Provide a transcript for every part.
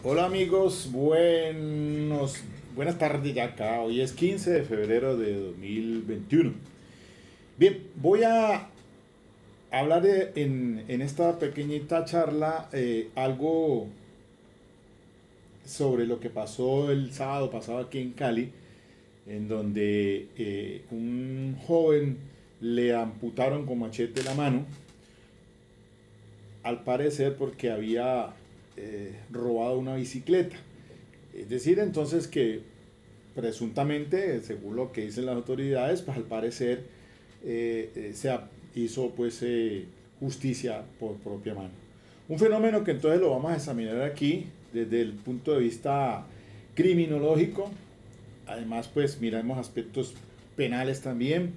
Hola amigos, buenas tardes ya acá. Hoy es 15 de febrero de 2021. Bien, voy a hablar en esta pequeñita charla algo sobre lo que pasó el sábado pasado aquí en Cali, en donde un joven le amputaron con machete la mano, al parecer porque había robado una bicicleta. Es decir, entonces que presuntamente, según lo que dicen las autoridades, pues al parecer hizo pues justicia por propia mano. Un fenómeno que entonces lo vamos a examinar aquí desde el punto de vista criminológico. Además, pues miramos aspectos penales también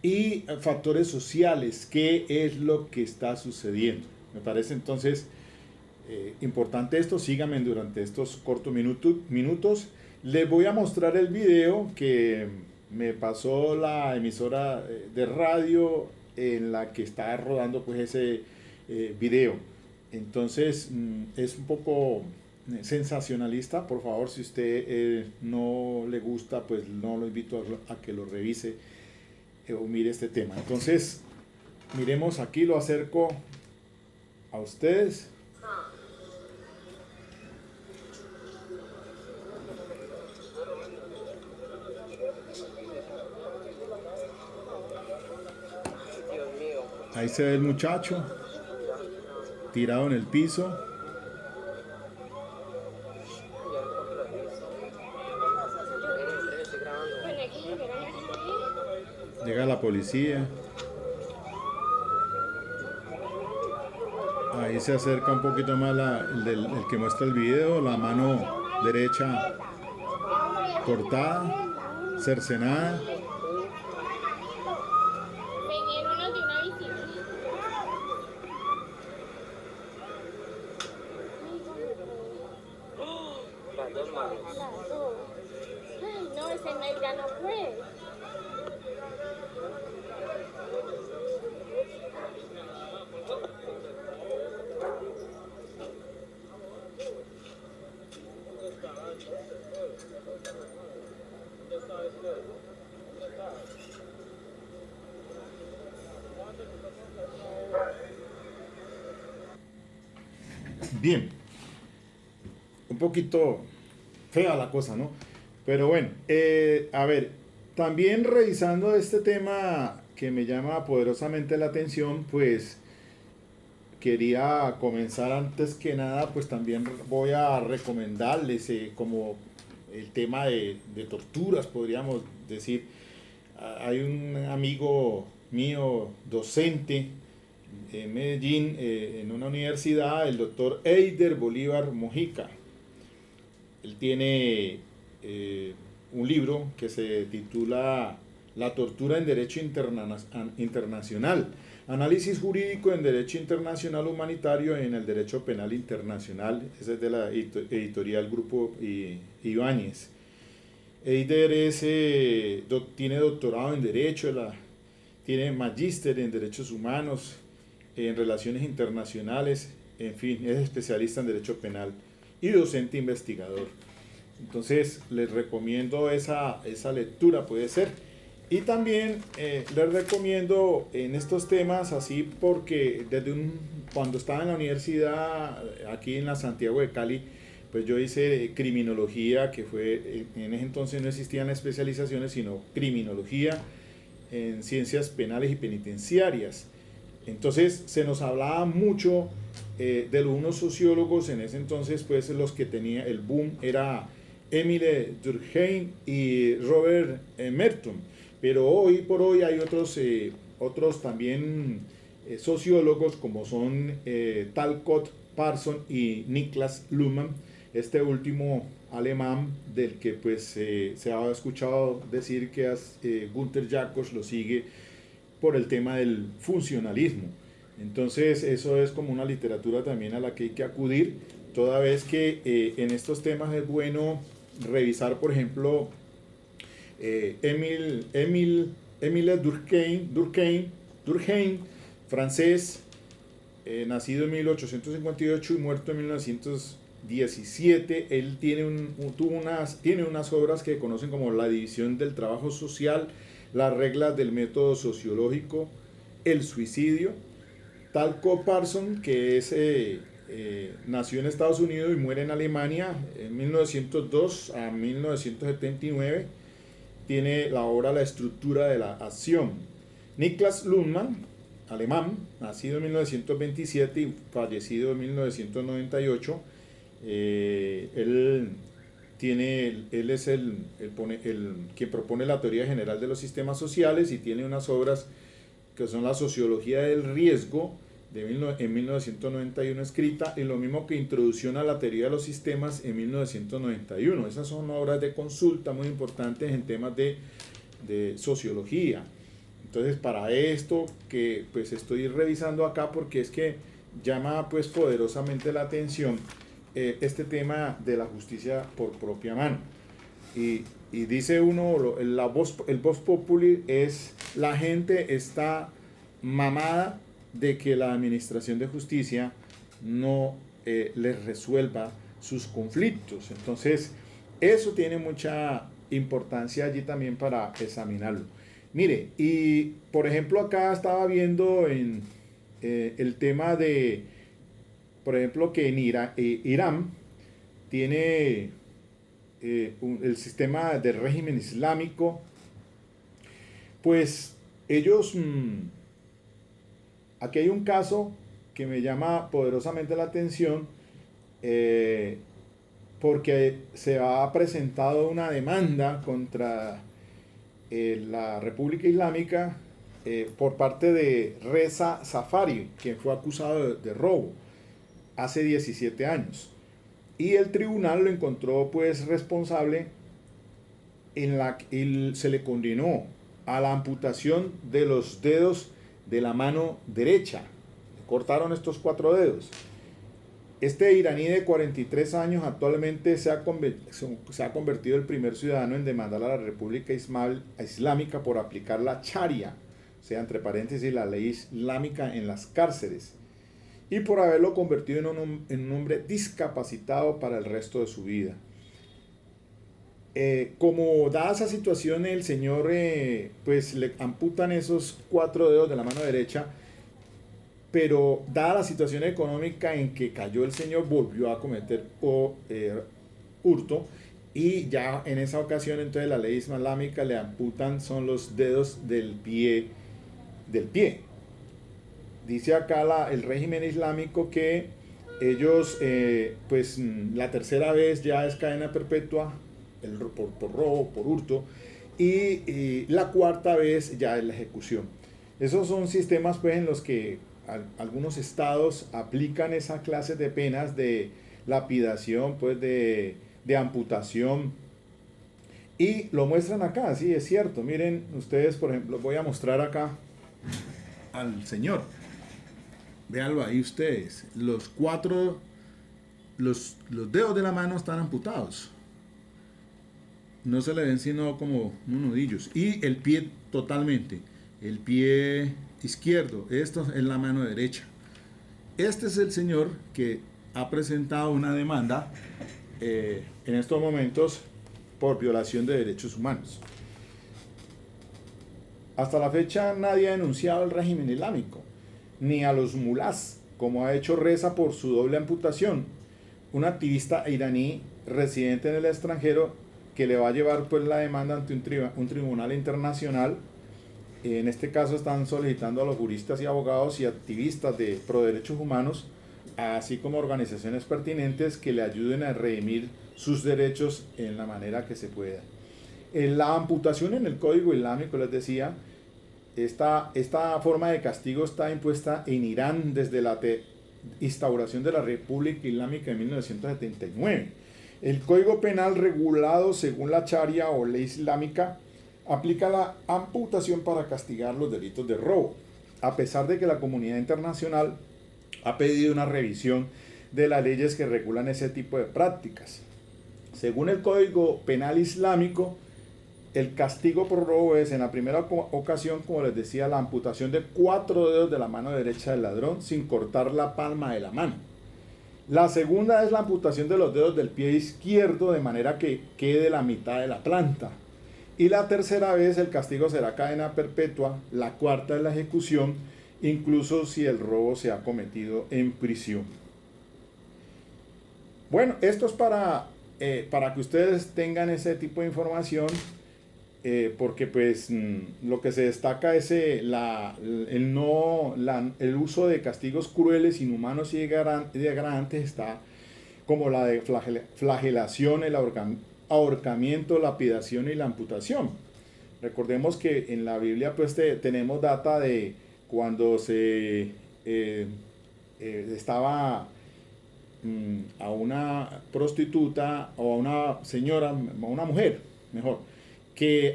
y factores sociales, qué es lo que está sucediendo. Me parece entonces importante esto, síganme durante estos cortos minutos. Les voy a mostrar el video que me pasó la emisora de radio en la que está rodando pues ese video. Entonces es un poco sensacionalista. Por favor, si usted no le gusta, pues no lo invito a que lo revise o mire este tema. Entonces, miremos aquí, lo acerco a ustedes. Dios mío, Ahí se ve el muchacho tirado en el piso. ya lo encontré, listo. Espere, estoy grabando. Llega la policía. Ahí se acerca un poquito más el que muestra el video. La mano derecha cortada, cercenada. Vinieron de una bicicleta. Las dos A manos. las dos. Ay, no, ese mail ya no fue. Bien, un poquito fea la cosa, ¿no? Pero bueno, a ver, también revisando este tema que me llama poderosamente la atención, pues quería comenzar antes que nada, pues también voy a recomendarles como el tema de torturas, podríamos decir. Hay un amigo mío, docente en Medellín, en una universidad, el doctor Eider Bolívar Mojica. Él tiene un libro que se titula La tortura en Derecho Internacional, Análisis Jurídico en Derecho Internacional Humanitario en el Derecho Penal Internacional. Ese es de la editorial Grupo Ibáñez. Eider tiene doctorado en Derecho, tiene magíster en Derechos Humanos, en Relaciones Internacionales, en fin, es especialista en Derecho Penal y docente investigador. Entonces les recomiendo esa lectura, puede ser. Y también les recomiendo en estos temas, así porque cuando estaba en la universidad, aquí en la Santiago de Cali, pues yo hice criminología, que fue, en ese entonces no existían especializaciones, sino criminología en ciencias penales y penitenciarias. Entonces se nos hablaba mucho de unos sociólogos en ese entonces, pues los que tenía el boom era Emile Durkheim y Robert Merton. Pero hoy por hoy hay otros también sociólogos como son Talcott Parson y Niklas Luhmann, este último alemán del que pues se ha escuchado decir que Gunther Jacobs lo sigue por el tema del funcionalismo. Entonces eso es como una literatura también a la que hay que acudir, toda vez que en estos temas es bueno revisar, por ejemplo, Émile Durkheim, francés, nacido en 1858 y muerto en 17, él tiene unas obras que conocen como la división del trabajo social, las reglas del método sociológico, el suicidio. Talcott Parsons, que nació en Estados Unidos y muere en Alemania en 1902 a 1979, tiene la obra La estructura de la acción. Niklas Luhmann, alemán, nacido en 1927 y fallecido en 1998, él es quien propone la teoría general de los sistemas sociales y tiene unas obras que son la sociología del riesgo en 1991 escrita, y lo mismo que Introducción a la teoría de los sistemas en 1991. Esas son obras de consulta muy importantes en temas de sociología. Entonces, para esto que pues estoy revisando acá, porque es que llama pues poderosamente la atención este tema de la justicia por propia mano. Y dice uno, el vox populi es: la gente está mamada de que la administración de justicia no les resuelva sus conflictos. Entonces, eso tiene mucha importancia allí también para examinarlo. Mire, y por ejemplo acá estaba viendo en el tema de, por ejemplo, que en Irán tiene el sistema del régimen islámico, pues ellos, aquí hay un caso que me llama poderosamente la atención, porque se ha presentado una demanda contra la República Islámica por parte de Reza Safari, quien fue acusado de robo hace 17 años. Y el tribunal lo encontró pues responsable y se le condenó a la amputación de los dedos de la mano derecha. Le cortaron estos 4 dedos. Este iraní de 43 años actualmente se ha convertido en el primer ciudadano en demandar a la República Islámica por aplicar la Sharia, o sea, entre paréntesis, la ley islámica en las cárceles, y por haberlo convertido en un hombre discapacitado para el resto de su vida. Como dada esa situación, el señor pues le amputan esos 4 dedos de la mano derecha, pero dada la situación económica en que cayó el señor, volvió a cometer hurto, y ya en esa ocasión entonces la ley islámica le amputan son los dedos del pie. Dice acá el régimen islámico que ellos pues la tercera vez ya es cadena perpetua por robo, por hurto, y la cuarta vez ya es la ejecución. Esos son sistemas pues en los que algunos estados aplican esa clase de penas de lapidación, pues de amputación, y lo muestran acá. Sí, es cierto. Miren ustedes, por ejemplo, voy a mostrar acá al señor, véanlo ahí ustedes, los dedos de la mano están amputados, no se le ven sino como unos nudillos, y el pie totalmente, el pie izquierdo, esto es la mano derecha. Este es el señor que ha presentado una demanda en estos momentos por violación de derechos humanos. Hasta la fecha nadie ha denunciado al régimen islámico, ni a los mulás, como ha hecho Reza por su doble amputación, un activista iraní residente en el extranjero que le va a llevar pues la demanda ante un tribunal internacional. En este caso están solicitando a los juristas y abogados y activistas de pro derechos humanos, así como organizaciones pertinentes, que le ayuden a redimir sus derechos en la manera que se pueda. La amputación en el Código Islámico, les decía, esta forma de castigo está impuesta en Irán desde la instauración de la República Islámica en 1979. El Código Penal, regulado según la Sharia o ley islámica, aplica la amputación para castigar los delitos de robo, a pesar de que la comunidad internacional ha pedido una revisión de las leyes que regulan ese tipo de prácticas. Según el Código Penal Islámico, el castigo por robo es, en la primera ocasión, como les decía, la amputación de 4 dedos de la mano derecha del ladrón sin cortar la palma de la mano. La segunda es la amputación de los dedos del pie izquierdo de manera que quede la mitad de la planta. Y la tercera vez el castigo será cadena perpetua. La cuarta es la ejecución, incluso si el robo se ha cometido en prisión. Bueno, esto es para que ustedes tengan ese tipo de información, porque pues lo que se destaca es el uso de castigos crueles, inhumanos y degradantes, está como la de flagelación, el ahorcamiento, lapidación y la amputación. Recordemos que en la Biblia pues tenemos data de cuando se estaba a una prostituta o a una señora, a una mujer, mejor, que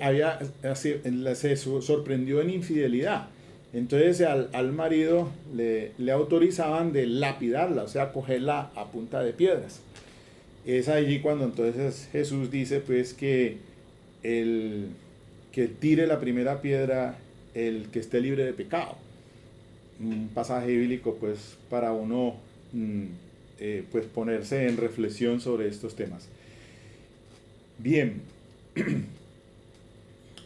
se sorprendió en infidelidad. Entonces al marido le autorizaban de lapidarla, o sea, cogerla a punta de piedras. Es allí cuando entonces Jesús dice pues que que tire la primera piedra el que esté libre de pecado. Un pasaje bíblico pues para uno pues ponerse en reflexión sobre estos temas. Bien,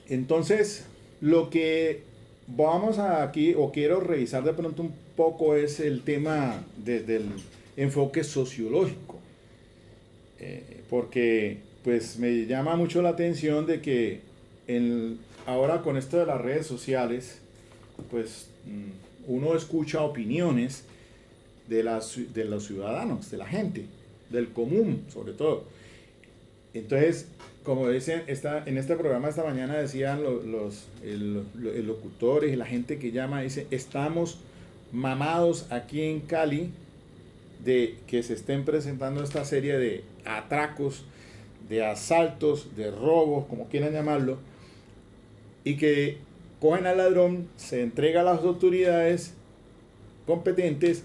entonces lo que vamos aquí o quiero revisar de pronto un poco es el tema desde el enfoque sociológico, porque pues me llama mucho la atención de que ahora con esto de las redes sociales pues uno escucha opiniones de los ciudadanos, de la gente, del común sobre todo. Entonces, como dicen, en este programa esta mañana decían los locutores y la gente que llama, dice, estamos mamados aquí en Cali de que se estén presentando esta serie de atracos, de asaltos, de robos, como quieran llamarlo, y que cogen al ladrón, se entrega a las autoridades competentes,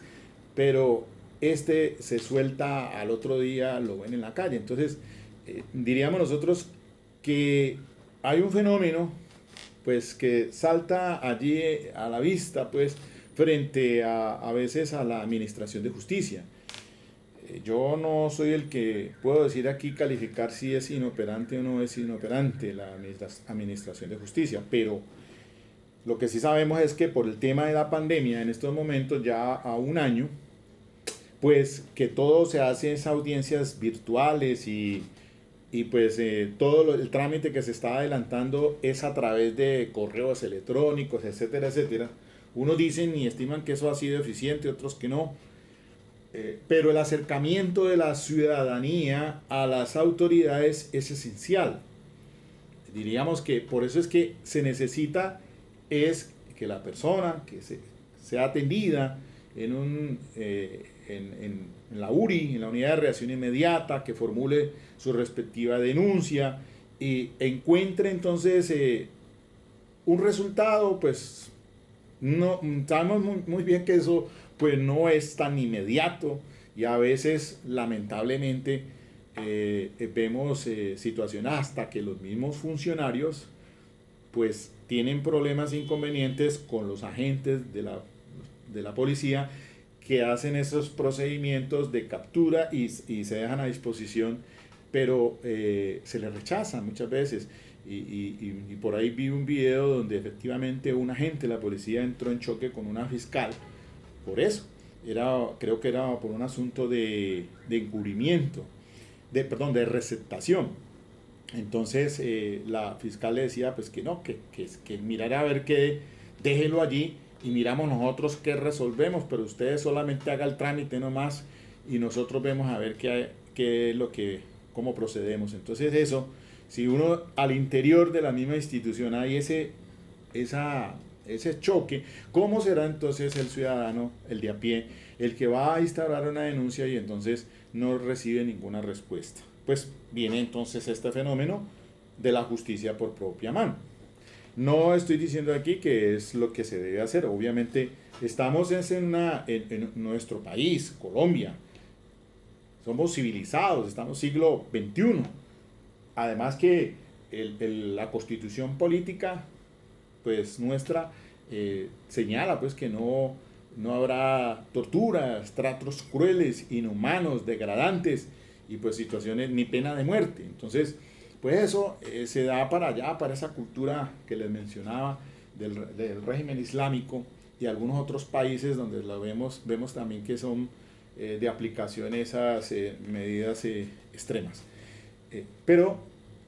pero se suelta al otro día, lo ven en la calle. Entonces, diríamos nosotros que hay un fenómeno pues que salta allí a la vista pues frente a veces a la administración de justicia. Yo no soy el que puedo decir aquí calificar si es inoperante o no es inoperante la administración de justicia, pero lo que sí sabemos es que por el tema de la pandemia en estos momentos ya a un año, pues que todo se hace en audiencias virtuales y pues todo el trámite que se está adelantando es a través de correos electrónicos, etcétera, etcétera. Unos dicen y estiman que eso ha sido eficiente, otros que no. Pero el acercamiento de la ciudadanía a las autoridades es esencial. Diríamos que por eso es que se necesita es que la persona que sea atendida en la URI, en la unidad de reacción inmediata, que formule su respectiva denuncia y encuentre entonces un resultado, pues no sabemos muy bien que eso pues no es tan inmediato y a veces lamentablemente vemos situaciones hasta que los mismos funcionarios pues tienen problemas e inconvenientes con los agentes de la policía que hacen esos procedimientos de captura y se dejan a disposición, pero se les rechazan muchas veces. Y por ahí vi un video donde efectivamente un agente de la policía entró en choque con una fiscal por eso. Creo que era por un asunto de encubrimiento, de receptación. Entonces la fiscal le decía pues que no, que mirara a ver qué, déjelo allí y miramos nosotros qué resolvemos, pero ustedes solamente haga el trámite nomás y nosotros vemos a ver qué es lo cómo procedemos. Entonces eso, si uno al interior de la misma institución hay ese choque, ¿cómo será entonces el ciudadano, el de a pie, el que va a instaurar una denuncia y entonces no recibe ninguna respuesta? Pues viene entonces este fenómeno de la justicia por propia mano. No estoy diciendo aquí que es lo que se debe hacer, obviamente estamos en nuestro país, Colombia, somos civilizados, estamos siglo XXI, además que la constitución política pues nuestra señala pues que no no habrá torturas, tratos crueles, inhumanos, degradantes y pues situaciones ni pena de muerte. Entonces, pues eso se da para allá, para esa cultura que les mencionaba del régimen islámico y algunos otros países donde lo vemos también que son de aplicación esas medidas extremas. Pero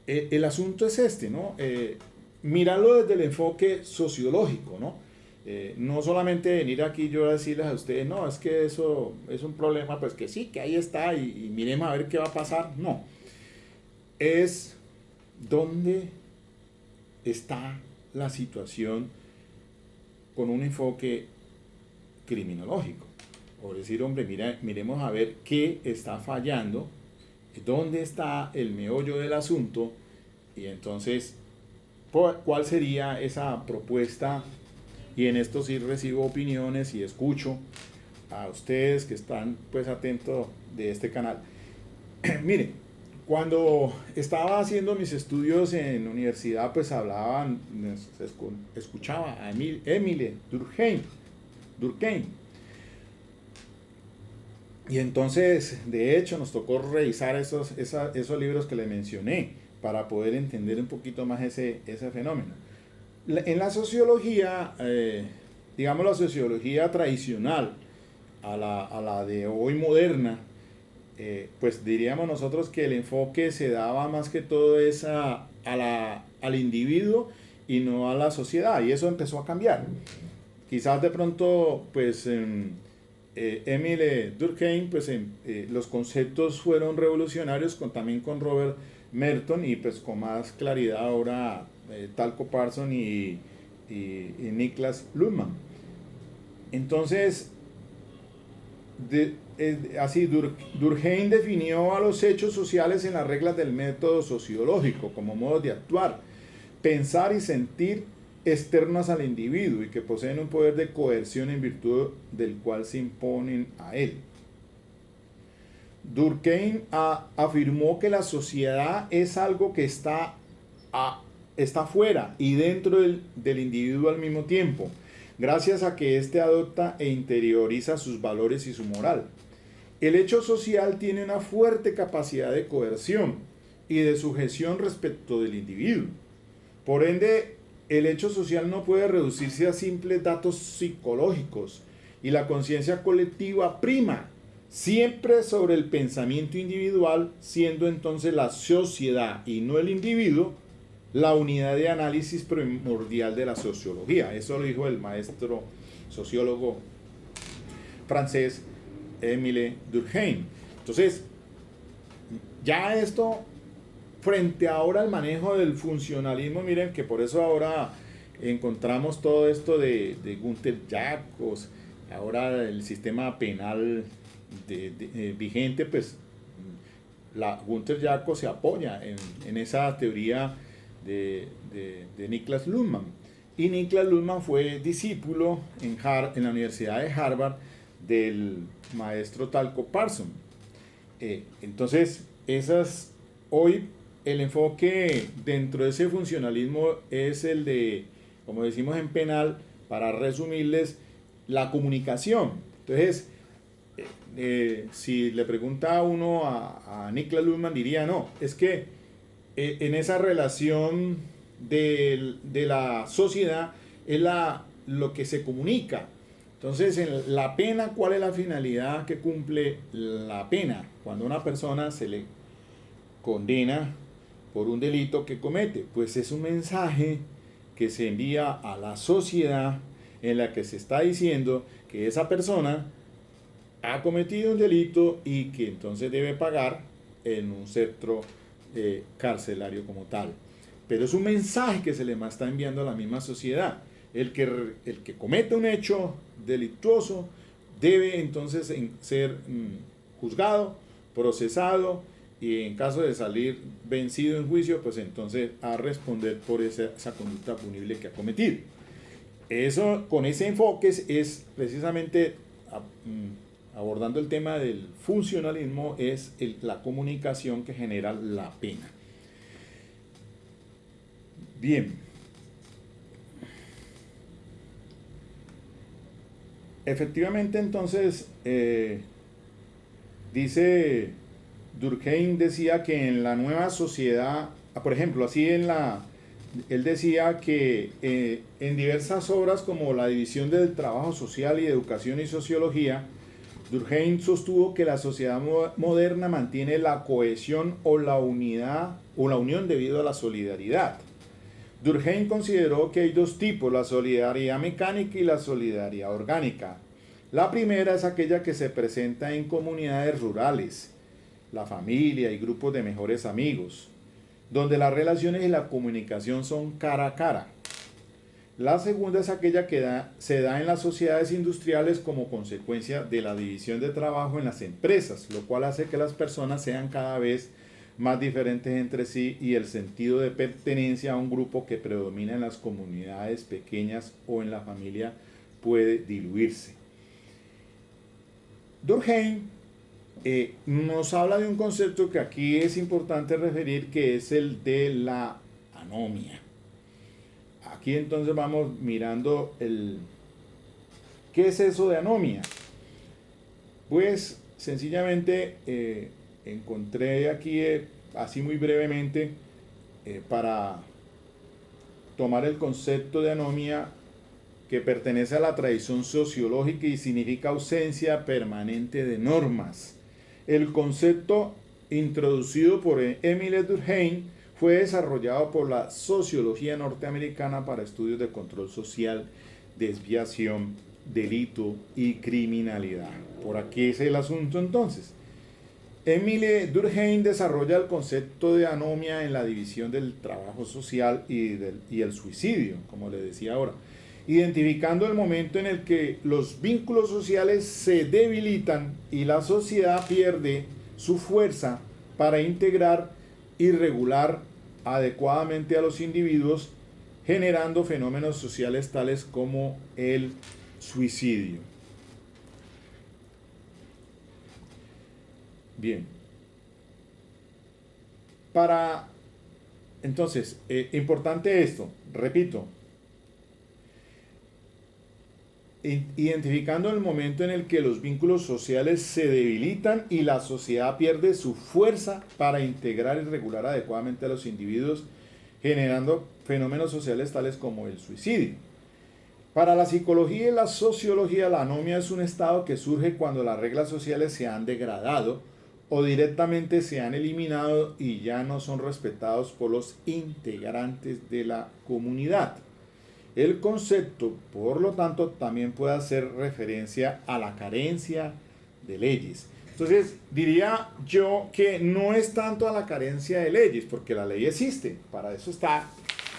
el asunto es este, ¿no? Mirarlo desde el enfoque sociológico, ¿no? No solamente venir aquí yo a decirles a ustedes, no, es que eso es un problema, pues que sí, que ahí está y miremos a ver qué va a pasar. No, es dónde está la situación con un enfoque criminológico. O decir, hombre, miremos a ver qué está fallando, dónde está el meollo del asunto y entonces cuál sería esa propuesta. Y en esto sí recibo opiniones y escucho a ustedes que están pues atentos de este canal. Miren, cuando estaba haciendo mis estudios en universidad, pues escuchaba a Émile Durkheim. Y entonces, de hecho, nos tocó revisar esos libros que le mencioné para poder entender un poquito más ese fenómeno. En la sociología, digamos la sociología tradicional, a la de hoy moderna, pues diríamos nosotros que el enfoque se daba más que todo es al individuo y no a la sociedad, y eso empezó a cambiar. Quizás de pronto, pues Émile Durkheim, pues los conceptos fueron revolucionarios también con Robert Merton y pues con más claridad ahora Talcott Parsons y Niklas Luhmann. Entonces, así Durkheim definió a los hechos sociales en las reglas del método sociológico como modos de actuar, pensar y sentir externos al individuo y que poseen un poder de coerción en virtud del cual se imponen a él. Durkheim afirmó que la sociedad es algo que está fuera y dentro del individuo al mismo tiempo, gracias a que éste adopta e interioriza sus valores y su moral. El hecho social tiene una fuerte capacidad de coerción y de sujeción respecto del individuo. Por ende, el hecho social no puede reducirse a simples datos psicológicos y la conciencia colectiva prima siempre sobre el pensamiento individual, siendo entonces la sociedad y no el individuo la unidad de análisis primordial de la sociología. Eso lo dijo el maestro sociólogo francés Émile Durkheim. Entonces, ya esto, frente ahora al manejo del funcionalismo, miren que por eso ahora encontramos todo esto de Günther Jacobs, ahora el sistema penal vigente, pues Günther Jacobs se apoya en esa teoría de Niklas Luhmann. Y Niklas Luhmann fue discípulo en la Universidad de Harvard del maestro Talcott Parsons. Entonces, hoy el enfoque dentro de ese funcionalismo es el de, como decimos en penal, para resumirles, la comunicación. Entonces, si le pregunta a uno a Niklas Luhmann, diría, no, es que en esa relación de la sociedad es lo que se comunica. Entonces, en la pena, ¿cuál es la finalidad que cumple la pena? Cuando a una persona se le condena por un delito que comete, pues es un mensaje que se envía a la sociedad en la que se está diciendo que esa persona ha cometido un delito y que entonces debe pagar en un centro carcelario como tal. Pero es un mensaje que se le está enviando a la misma sociedad. El que comete un hecho delictuoso debe entonces ser juzgado, procesado y en caso de salir vencido en juicio, pues entonces a responder por esa conducta punible que ha cometido. Eso, con ese enfoque es precisamente abordando el tema del funcionalismo, es la comunicación que genera la pena. Bien. efectivamente, entonces, dice Durkheim decía que en la nueva sociedad, por ejemplo, él decía que en diversas obras como La división del trabajo social y Educación y Sociología, Durkheim sostuvo que la sociedad moderna mantiene la cohesión o la unidad o la unión debido a la solidaridad. Durkheim consideró que hay dos tipos, la solidaridad mecánica y la solidaridad orgánica. La primera es aquella que se presenta en comunidades rurales, la familia y grupos de mejores amigos, donde las relaciones y la comunicación son cara a cara. La segunda es aquella que se da en las sociedades industriales como consecuencia de la división de trabajo en las empresas, lo cual hace que las personas sean cada vez más diferentes entre sí y el sentido de pertenencia a un grupo que predomina en las comunidades pequeñas o en la familia puede diluirse. Durkheim nos habla de un concepto que aquí es importante referir, que es el de la anomia. Aquí entonces vamos mirando ¿qué es eso de anomia? Pues sencillamente encontré aquí, así muy brevemente, para tomar el concepto de anomia, que pertenece a la tradición sociológica y significa ausencia permanente de normas. El concepto introducido por Émile Durkheim fue desarrollado por la sociología norteamericana para estudios de control social, desviación, delito y criminalidad. Por aquí es el asunto entonces. Émile Durkheim desarrolla el concepto de anomia en la división del trabajo social y el suicidio, como le decía ahora, identificando el momento en el que los vínculos sociales se debilitan y la sociedad pierde su fuerza para integrar y regular adecuadamente a los individuos, generando fenómenos sociales tales como el suicidio. Bien. Entonces, importante esto, repito, identificando el momento en el que los vínculos sociales se debilitan y la sociedad pierde su fuerza para integrar y regular adecuadamente a los individuos, generando fenómenos sociales tales como el suicidio. Para la psicología y la sociología, la anomia es un estado que surge cuando las reglas sociales se han degradado o directamente se han eliminado y ya no son respetados por los integrantes de la comunidad. El concepto, por lo tanto, también puede hacer referencia a la carencia de leyes. Entonces, diría yo que no es tanto a la carencia de leyes, porque la ley existe. Para eso está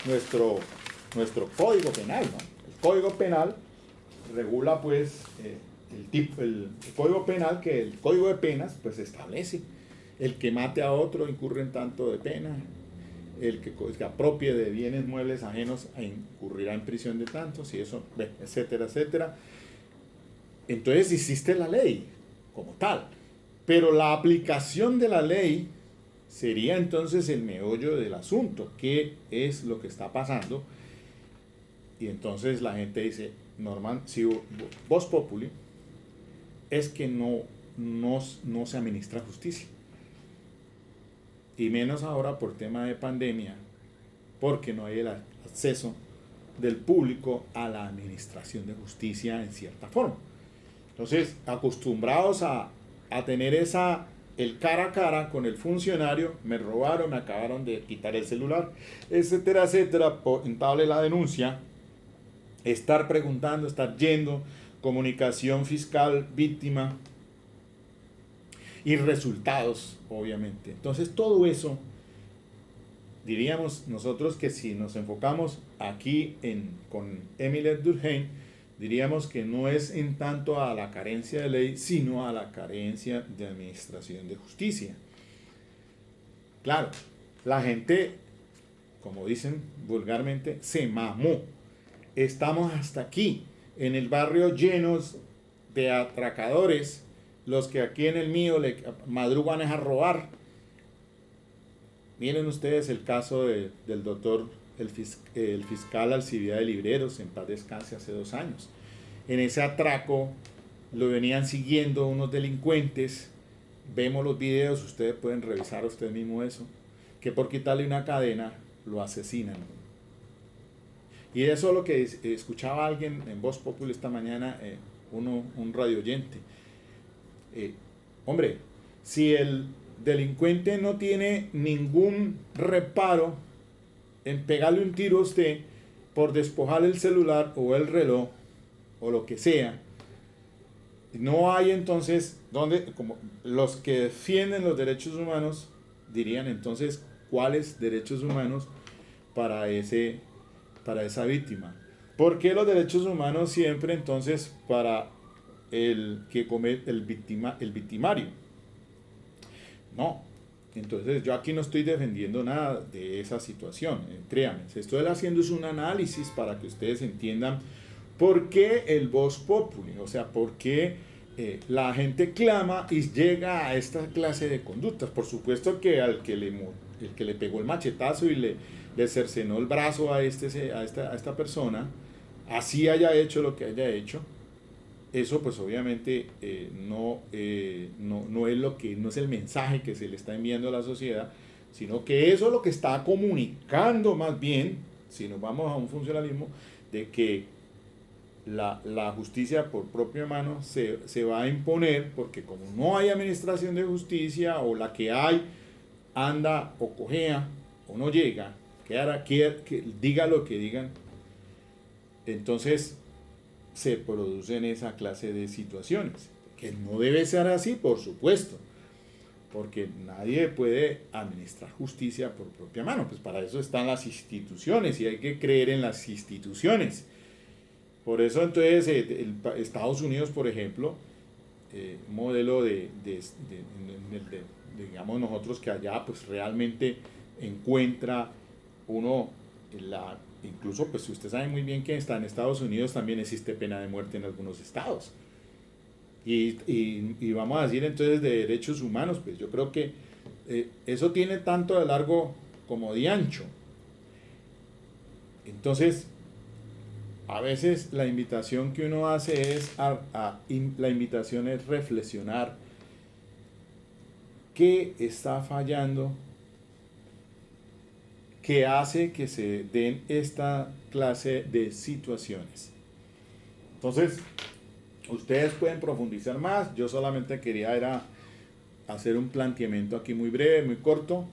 nuestro Código Penal, ¿no? El Código Penal regula, pues, el Código Penal, que el Código de Penas, pues, establece. El que mate a otro incurre en tanto de pena. El que apropie de bienes muebles ajenos incurrirá en prisión de tantos, y eso, etcétera, etcétera. Entonces existe la ley como tal, pero la aplicación de la ley sería entonces el meollo del asunto. ¿Qué es lo que está pasando? Y entonces la gente dice, Norman, si vos populi, es que no se administra justicia. Y menos ahora por tema de pandemia, porque no hay el acceso del público a la administración de justicia en cierta forma. Entonces, acostumbrados a tener el cara a cara con el funcionario, me robaron, me acabaron de quitar el celular, etcétera, etcétera, entable la denuncia, estar preguntando, estar yendo, comunicación fiscal, víctima, y resultados, obviamente. Entonces, todo eso, diríamos nosotros que si nos enfocamos aquí con Émile Durkheim, diríamos que no es en tanto a la carencia de ley, sino a la carencia de administración de justicia. Claro, la gente, como dicen vulgarmente, se mamó. Estamos hasta aquí, en el barrio llenos de atracadores, los que aquí en el mío le madrugan es a robar. Miren ustedes el caso del doctor, el fiscal Alcibiades Libreros, en paz descanse, hace 2 años. en ese atraco lo venían siguiendo unos delincuentes. Vemos los videos, ustedes pueden revisar ustedes mismos eso, que por quitarle una cadena lo asesinan. Y eso es lo que escuchaba alguien en Voz Populi esta mañana, un radio oyente. Hombre, si el delincuente no tiene ningún reparo en pegarle un tiro a usted por despojarle el celular o el reloj o lo que sea, no hay entonces donde, como los que defienden los derechos humanos dirían entonces cuáles derechos humanos para esa víctima. ¿Por qué los derechos humanos siempre entonces para el que comete el victimario? No. Entonces yo aquí no estoy defendiendo nada de esa situación, créanme, estoy haciendo es un análisis para que ustedes entiendan por qué el Vox Populi, o sea, por qué la gente clama y llega a esta clase de conductas. Por supuesto que el que le pegó el machetazo y le cercenó el brazo a esta persona, así haya hecho lo que haya hecho, eso pues obviamente no es el mensaje que se le está enviando a la sociedad, sino que eso es lo que está comunicando más bien, si nos vamos a un funcionalismo, de que la justicia por propia mano se va a imponer, porque como no hay administración de justicia, o la que hay anda o cojea o no llega, que diga lo que digan, entonces se producen esa clase de situaciones, que no debe ser así, por supuesto, porque nadie puede administrar justicia por propia mano, pues para eso están las instituciones y hay que creer en las instituciones. Por eso entonces Estados Unidos, por ejemplo, modelo digamos nosotros que allá pues realmente encuentra uno incluso pues usted sabe muy bien que está en Estados Unidos también existe pena de muerte en algunos estados y vamos a decir entonces de derechos humanos, pues yo creo que eso tiene tanto de largo como de ancho. Entonces a veces la invitación que uno hace es la invitación es reflexionar qué está fallando, que hace que se den esta clase de situaciones. Entonces, ustedes pueden profundizar más. Yo solamente quería hacer un planteamiento aquí muy breve, muy corto,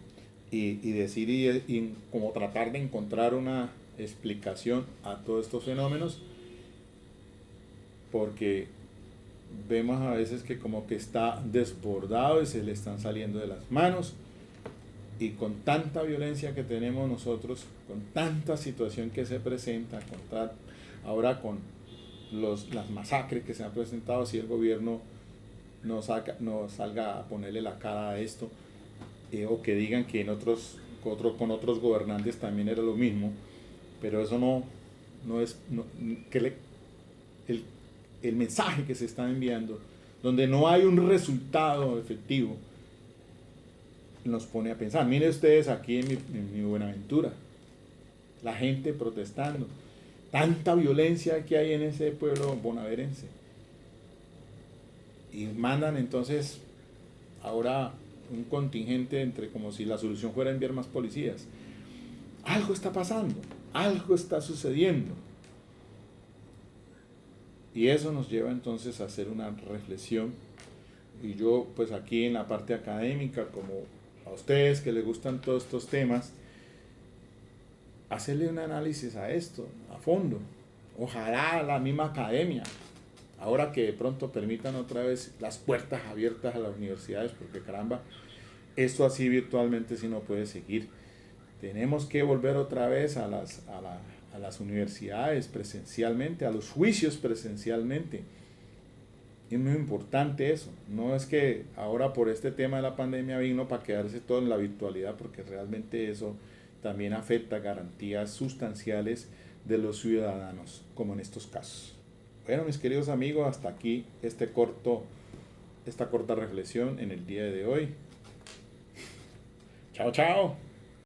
y decir y como tratar de encontrar una explicación a todos estos fenómenos, porque vemos a veces que como que está desbordado y se le están saliendo de las manos. Y con tanta violencia que tenemos nosotros, con tanta situación que se presenta, ahora con las masacres que se han presentado, si el gobierno no salga a ponerle la cara a esto, o que digan que con otros gobernantes también era lo mismo, pero eso no es el mensaje que se está enviando, donde no hay un resultado efectivo, nos pone a pensar. Miren ustedes aquí en mi Buenaventura, la gente protestando, tanta violencia que hay en ese pueblo bonaverense, y mandan entonces ahora un contingente como si la solución fuera enviar más policías. Algo está pasando, algo está sucediendo, y eso nos lleva entonces a hacer una reflexión. Y yo pues aquí en la parte académica, como a ustedes que les gustan todos estos temas, hacerle un análisis a esto a fondo. Ojalá la misma academia, ahora que de pronto permitan otra vez las puertas abiertas a las universidades, porque caramba, esto así virtualmente sí no puede seguir. Tenemos que volver otra vez a las universidades presencialmente, a los juicios presencialmente. Es muy importante eso. No es que ahora por este tema de la pandemia vino para quedarse todo en la virtualidad, porque realmente eso también afecta garantías sustanciales de los ciudadanos, como en estos casos. Bueno, mis queridos amigos, hasta aquí esta corta reflexión en el día de hoy. Chao, chao.